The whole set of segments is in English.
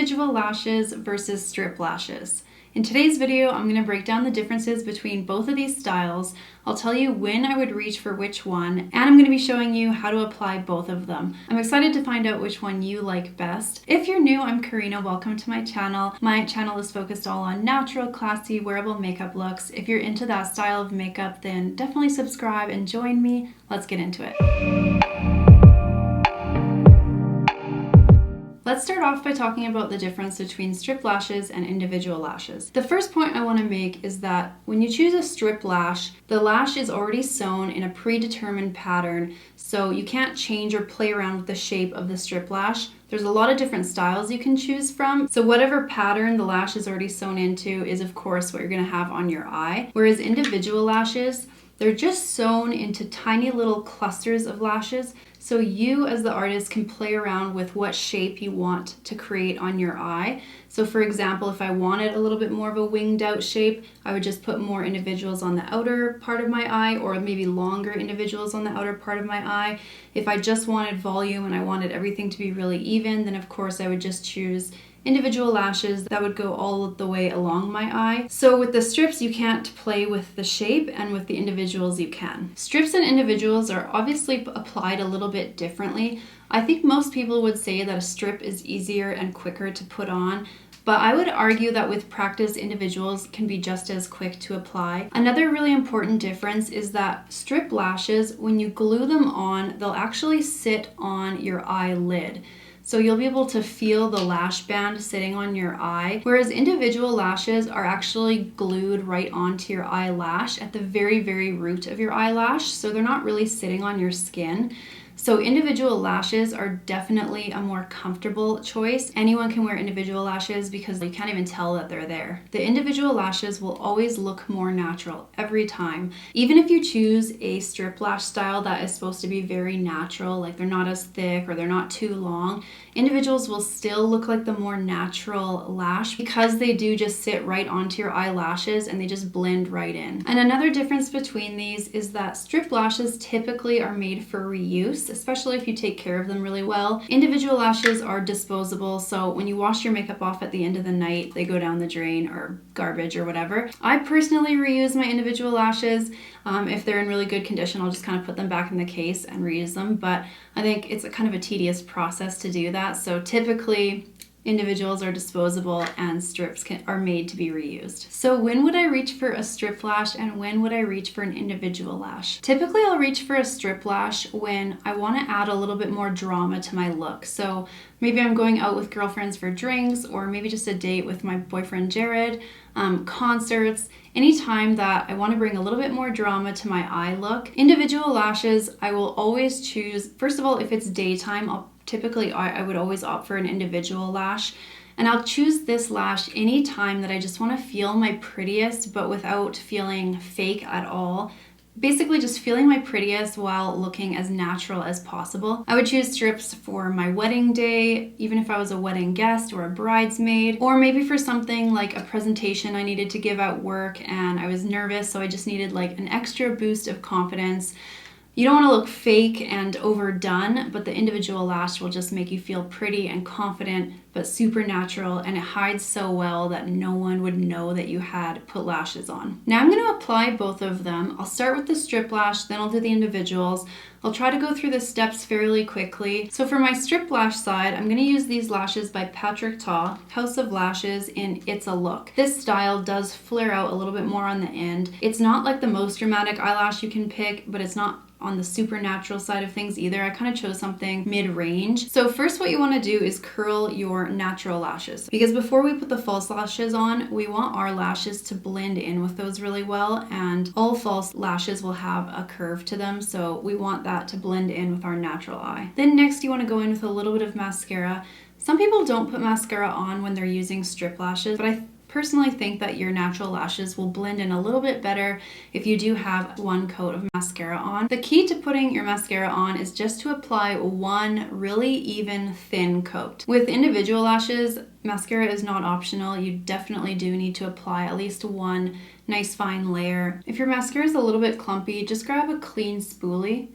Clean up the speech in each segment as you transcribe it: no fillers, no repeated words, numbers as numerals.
individual lashes versus strip lashes. In today's video, I'm going to break down the differences between both of these styles. I'll tell you when I would reach for which one, and I'm going to be showing you how to apply both of them. I'm excited to find out which one you like best. If you're new, I'm Karina. Welcome to my channel. My channel is focused all on natural, classy, wearable makeup looks. If you're into that style of makeup, then definitely subscribe and join me. Let's get into it. Let's start off by talking about the difference between strip lashes and individual lashes. The first point I want to make is that when you choose a strip lash, the lash is already sewn in a predetermined pattern, so you can't change or play around with the shape of the strip lash. There's a lot of different styles you can choose from, so whatever pattern the lash is already sewn into is of course what you're going to have on your eye. Whereas individual lashes, they're just sewn into tiny little clusters of lashes, so you as the artist can play around with what shape you want to create on your eye. So for example, if I wanted a little bit more of a winged out shape, I would just put more individuals on the outer part of my eye, or maybe longer individuals on the outer part of my eye. If I just wanted volume and I wanted everything to be really even, then of course I would just choose individual lashes that would go all the way along my eye. So with the strips, you can't play with the shape, and with the individuals you can. Strips and individuals are obviously applied a little bit differently. I think most people would say that a strip is easier and quicker to put on, but I would argue that with practice, individuals can be just as quick to apply. Another really important difference is that strip lashes, when you glue them on, they'll actually sit on your eyelid. So you'll be able to feel the lash band sitting on your eye, whereas individual lashes are actually glued right onto your eyelash at the very, very root of your eyelash, so they're not really sitting on your skin. So individual lashes are definitely a more comfortable choice. Anyone can wear individual lashes because you can't even tell that they're there. The individual lashes will always look more natural every time. Even if you choose a strip lash style that is supposed to be very natural, like they're not as thick or they're not too long, individuals will still look like the more natural lash because they do just sit right onto your eyelashes and they just blend right in. And another difference between these is that strip lashes typically are made for reuse, especially if you take care of them really well. Individual lashes are disposable, so when you wash your makeup off at the end of the night, they go down the drain or garbage or whatever. I personally reuse my individual lashes. If they're in really good condition, I'll just kind of put them back in the case and reuse them, but I think it's a kind of a tedious process to do that, so typically individuals are disposable and strips are made to be reused. So when would I reach for a strip lash and when would I reach for an individual lash? Typically I'll reach for a strip lash when I want to add a little bit more drama to my look. So maybe I'm going out with girlfriends for drinks, or maybe just a date with my boyfriend Jared, concerts, anytime that I want to bring a little bit more drama to my eye look. Individual lashes, I will always choose, first of all, if it's daytime, I would always opt for an individual lash. And I'll choose this lash anytime that I just want to feel my prettiest, but without feeling fake at all. Basically just feeling my prettiest while looking as natural as possible. I would choose strips for my wedding day, even if I was a wedding guest or a bridesmaid, or maybe for something like a presentation I needed to give at work and I was nervous, so I just needed like an extra boost of confidence. You don't want to look fake and overdone, but the individual lash will just make you feel pretty and confident, but super natural, and it hides so well that no one would know that you had put lashes on. Now I'm going to apply both of them. I'll start with the strip lash, then I'll do the individuals. I'll try to go through the steps fairly quickly. So for my strip lash side, I'm going to use these lashes by Patrick Ta, House of Lashes in It's a Look. This style does flare out a little bit more on the end. It's not like the most dramatic eyelash you can pick, but it's not on the supernatural side of things either. I kind of chose something mid-range. So first what you want to do is curl your natural lashes, because before we put the false lashes on, we want our lashes to blend in with those really well, and all false lashes will have a curve to them, so we want that to blend in with our natural eye. Then next you want to go in with a little bit of mascara. Some people don't put mascara on when they're using strip lashes, but I personally think that your natural lashes will blend in a little bit better if you do have one coat of mascara on. The key to putting your mascara on is just to apply one really even thin coat. With individual lashes, mascara is not optional. You definitely do need to apply at least one nice fine layer. If your mascara is a little bit clumpy, just grab a clean spoolie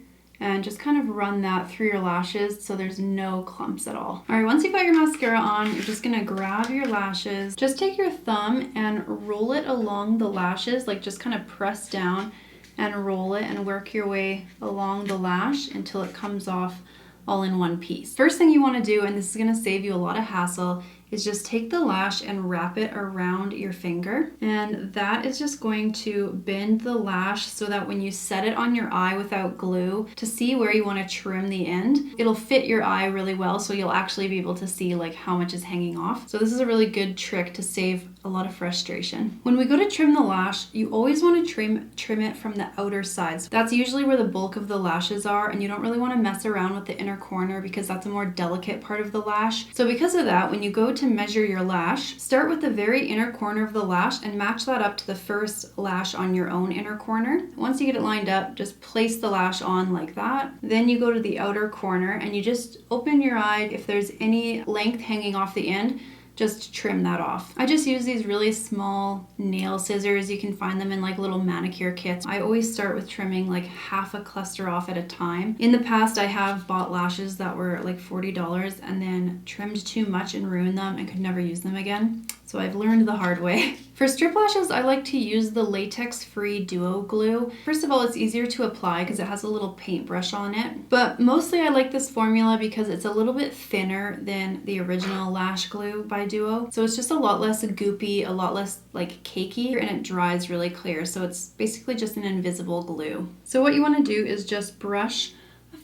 and just kind of run that through your lashes so there's no clumps at all. All right, once you've got your mascara on, you're just gonna grab your lashes. Just take your thumb and roll it along the lashes, like just kind of press down and roll it and work your way along the lash until it comes off all in one piece. First thing you want to do, and this is going to save you a lot of hassle, is just take the lash and wrap it around your finger, and that is just going to bend the lash so that when you set it on your eye without glue to see where you want to trim the end, it'll fit your eye really well, so you'll actually be able to see like how much is hanging off. So this is a really good trick to save a lot of frustration. When we go to trim the lash, you always want to trim it from the outer sides. That's usually where the bulk of the lashes are, and you don't really want to mess around with the inner corner because that's a more delicate part of the lash. So because of that, when you go to measure your lash, start with the very inner corner of the lash and match that up to the first lash on your own inner corner. Once you get it lined up, just place the lash on like that. Then you go to the outer corner and you just open your eye. If there's any length hanging off the end, just trim that off. I just use these really small nail scissors. You can find them in like little manicure kits. I always start with trimming like half a cluster off at a time. In the past, I have bought lashes that were like $40 and then trimmed too much and ruined them and could never use them again. So I've learned the hard way. For strip lashes, I like to use the latex-free duo glue. First of all, it's easier to apply because it has a little paintbrush on it. But mostly I like this formula because it's a little bit thinner than the original lash glue by Duo. So it's just a lot less goopy, a lot less like cakey, and it dries really clear. So it's basically just an invisible glue. So what you want to do is just brush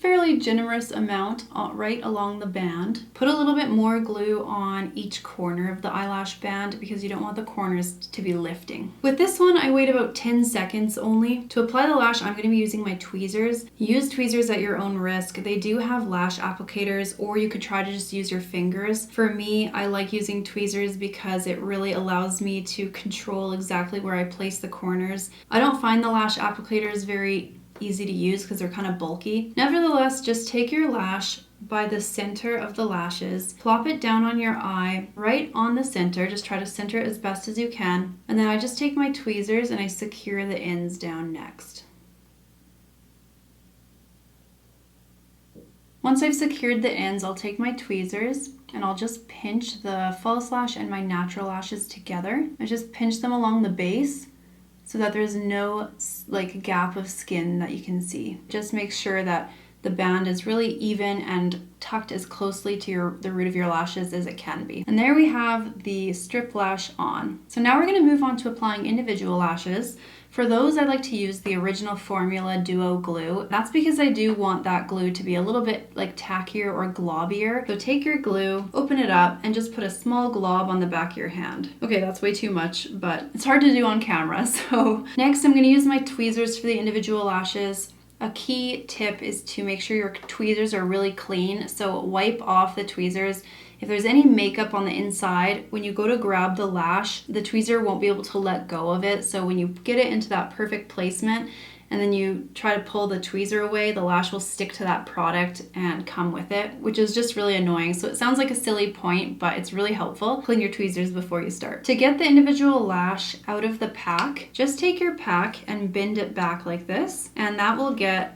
fairly generous amount right along the band. Put a little bit more glue on each corner of the eyelash band because you don't want the corners to be lifting. With this one, I wait about 10 seconds only. To apply the lash, I'm going to be using my tweezers. Use tweezers at your own risk. They do have lash applicators, or you could try to just use your fingers. For me, I like using tweezers because it really allows me to control exactly where I place the corners. I don't find the lash applicators very easy to use because they're kind of bulky. Nevertheless, just take your lash by the center of the lashes, plop it down on your eye, right on the center. Just try to center it as best as you can. And then I just take my tweezers and I secure the ends down next. Once I've secured the ends, I'll take my tweezers and I'll just pinch the false lash and my natural lashes together. I just pinch them along the base so that there's no like gap of skin that you can see. Just make sure that the band is really even and tucked as closely to the root of your lashes as it can be. And there we have the strip lash on. So now we're going to move on to applying individual lashes. For those, I like to use the original formula Duo glue. That's because I do want that glue to be a little bit like tackier or globbier. So take your glue, open it up, and just put a small glob on the back of your hand. Okay, that's way too much, but it's hard to do on camera. So next, I'm going to use my tweezers for the individual lashes. A key tip is to make sure your tweezers are really clean. So wipe off the tweezers. If there's any makeup on the inside, when you go to grab the lash, the tweezer won't be able to let go of it. So when you get it into that perfect placement and then you try to pull the tweezer away, the lash will stick to that product and come with it, which is just really annoying. So it sounds like a silly point, but it's really helpful. Clean your tweezers before you start. To get the individual lash out of the pack, just take your pack and bend it back like this, and that will get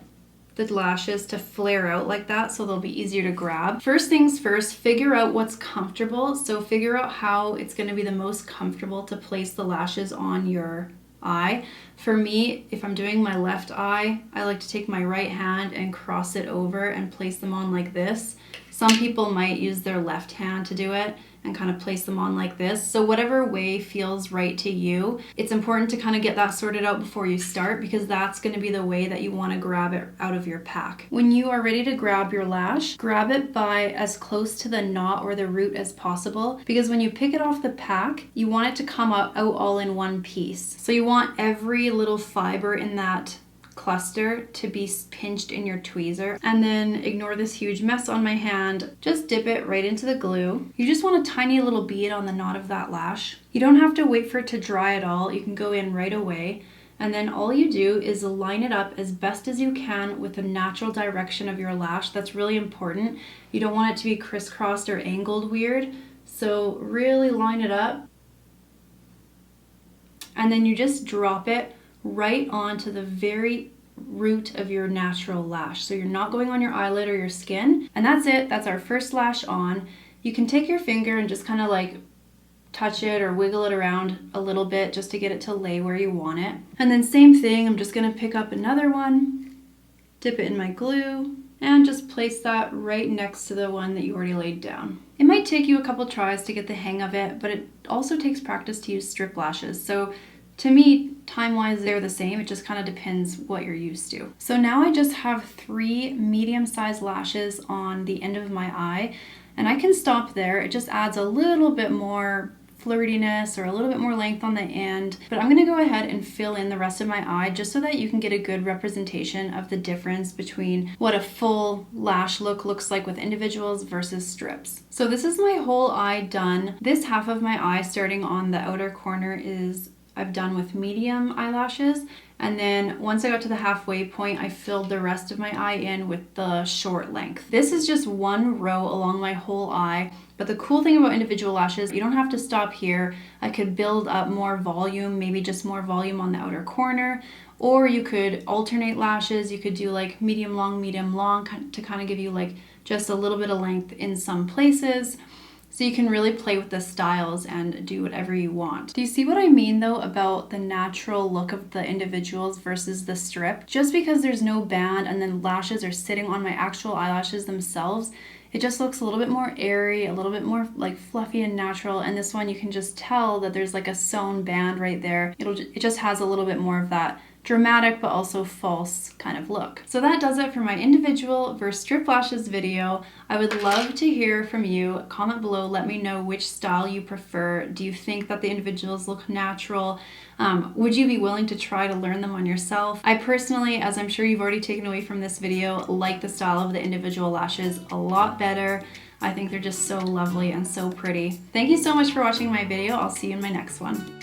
the lashes to flare out like that, so they'll be easier to grab. First things first, figure out what's comfortable. So figure out how it's going to be the most comfortable to place the lashes on your eye. For me, if I'm doing my left eye, I like to take my right hand and cross it over and place them on like this. Some people might use their left hand to do it and kind of place them on like this. So whatever way feels right to you, it's important to kind of get that sorted out before you start because that's going to be the way that you want to grab it out of your pack. When you are ready to grab your lash, grab it by as close to the knot or the root as possible because when you pick it off the pack, you want it to come out all in one piece. So you want every little fiber in that cluster to be pinched in your tweezer, and then ignore this huge mess on my hand. Just dip it right into the glue. You just want a tiny little bead on the knot of that lash. You don't have to wait for it to dry at all. You can go in right away, and then all you do is line it up as best as you can with the natural direction of your lash. That's really important. You don't want it to be crisscrossed or angled weird, so really line it up, and then you just drop it right onto the very root of your natural lash. So you're not going on your eyelid or your skin. And that's it. That's our first lash on. You can take your finger and just kind of like touch it or wiggle it around a little bit just to get it to lay where you want it. And then same thing, I'm just gonna pick up another one, dip it in my glue, and just place that right next to the one that you already laid down. It might take you a couple tries to get the hang of it, but it also takes practice to use strip lashes. So to me, time-wise, they're the same. It just kind of depends what you're used to. So now I just have 3 medium-sized lashes on the end of my eye, and I can stop there. It just adds a little bit more flirtiness or a little bit more length on the end, but I'm gonna go ahead and fill in the rest of my eye just so that you can get a good representation of the difference between what a full lash look looks like with individuals versus strips. So this is my whole eye done. This half of my eye starting on the outer corner is I've done with medium eyelashes, and then once I got to the halfway point, I filled the rest of my eye in with the short length. This is just one row along my whole eye, but the cool thing about individual lashes, you don't have to stop here. I could build up more volume, maybe just more volume on the outer corner, or you could alternate lashes. You could do like medium long to kind of give you like just a little bit of length in some places. So you can really play with the styles and do whatever you want. Do you see what I mean though about the natural look of the individuals versus the strip? Just because there's no band and then lashes are sitting on my actual eyelashes themselves, it just looks a little bit more airy, a little bit more like fluffy and natural. And this one you can just tell that there's like a sewn band right there. It just has a little bit more of that dramatic but also false kind of look. So that does it for my individual versus strip lashes video. I would love to hear from you. Comment below, let me know which style you prefer. Do you think that the individuals look natural? Would you be willing to try to learn them on yourself? I personally, as I'm sure you've already taken away from this video, like the style of the individual lashes a lot better. I think they're just so lovely and so pretty. Thank you so much for watching my video. I'll see you in my next one.